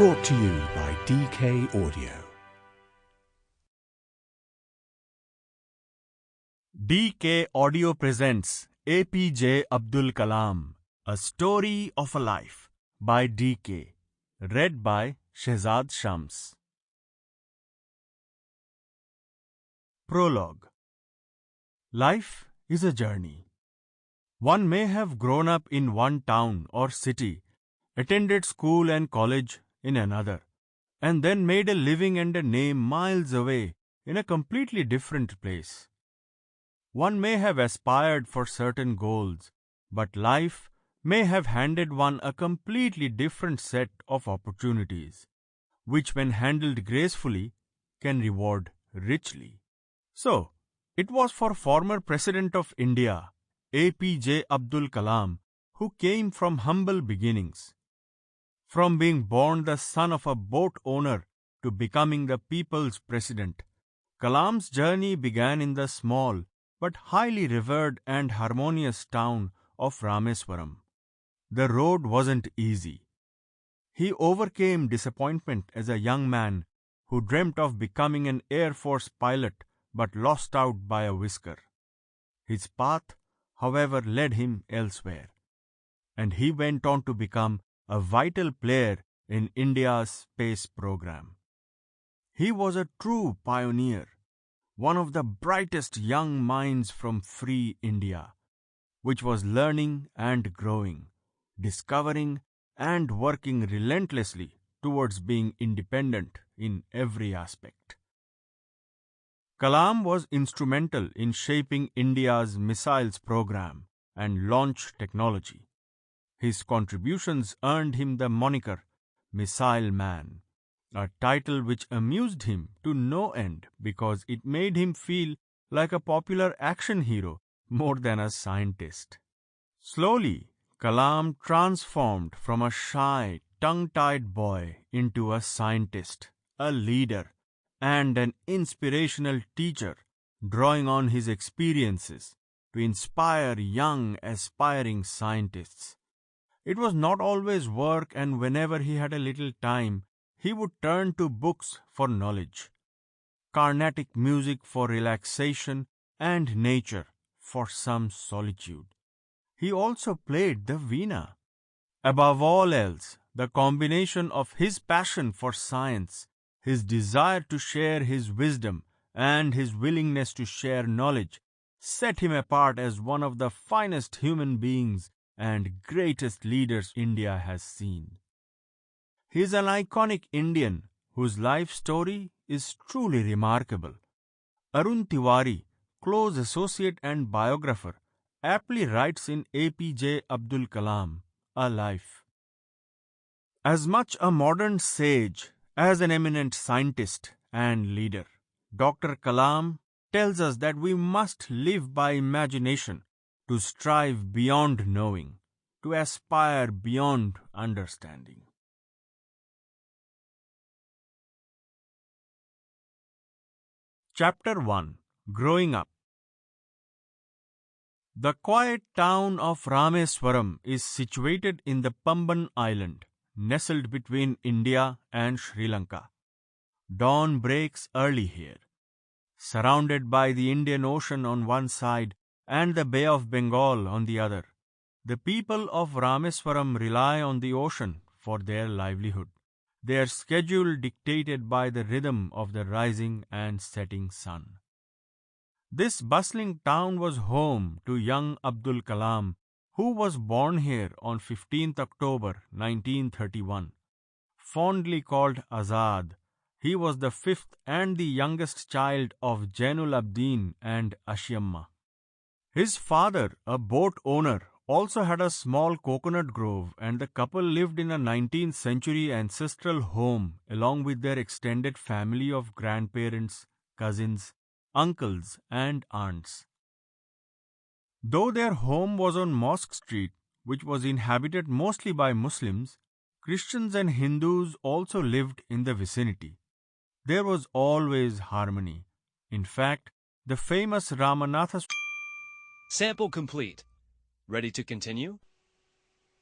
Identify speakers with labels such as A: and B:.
A: Brought to you by DK Audio.
B: DK Audio presents APJ Abdul Kalam, A Story of a Life by DK, read by Shehzaad Shams. Prologue. Life is a journey. One may have grown up in one town or city, attended school and college in another, and then made a living and a name miles away in a completely different place. One may have aspired for certain goals, but life may have handed one a completely different set of opportunities, which when handled gracefully can reward richly. So, it was for former President of India, APJ Abdul Kalam, who came from humble beginnings. From being born the son of a boat owner to becoming the people's president, Kalam's journey began in the small but highly revered and harmonious town of Rameswaram. The road wasn't easy. He overcame disappointment as a young man who dreamt of becoming an Air Force pilot but lost out by a whisker. His path, however, led him elsewhere, and he went on to become a vital player in India's space program. He was a true pioneer, one of the brightest young minds from free India, which was learning and growing, discovering and working relentlessly towards being independent in every aspect. Kalam was instrumental in shaping India's missiles program and launch technology. His contributions earned him the moniker Missile Man, a title which amused him to no end because it made him feel like a popular action hero more than a scientist. Slowly, Kalam transformed from a shy, tongue-tied boy into a scientist, a leader, and an inspirational teacher, drawing on his experiences to inspire young, aspiring scientists. It was not always work, and whenever he had a little time, he would turn to books for knowledge, Carnatic music for relaxation, and nature for some solitude. He also played the veena. Above all else, the combination of his passion for science, his desire to share his wisdom, and his willingness to share knowledge set him apart as one of the finest human beings and greatest leaders India has seen. He is an iconic Indian whose life story is truly remarkable. Arun Tiwari, close associate and biographer, aptly writes in APJ Abdul Kalam, A Life. As much a modern sage as an eminent scientist and leader, Dr. Kalam tells us that we must live by imagination, to strive beyond knowing, to aspire beyond understanding. Chapter 1. Growing Up. The quiet town of Rameswaram is situated in the Pamban Island, nestled between India and Sri Lanka. Dawn breaks early here. Surrounded by the Indian Ocean on one side and the Bay of Bengal on the other, the people of Rameswaram rely on the ocean for their livelihood, their schedule dictated by the rhythm of the rising and setting sun. This bustling town was home to young Abdul Kalam, who was born here on 15th October 1931. Fondly called Azad, he was the fifth and the youngest child of Jainul Abdin and Ashiamma. His father, a boat owner, also had a small coconut grove, and the couple lived in a 19th century ancestral home along with their extended family of grandparents, cousins, uncles, and aunts. Though their home was on Mosque Street, which was inhabited mostly by Muslims, Christians and Hindus also lived in the vicinity. There was always harmony. In fact, the famous Ramanatha...
C: Sample complete. Ready to continue?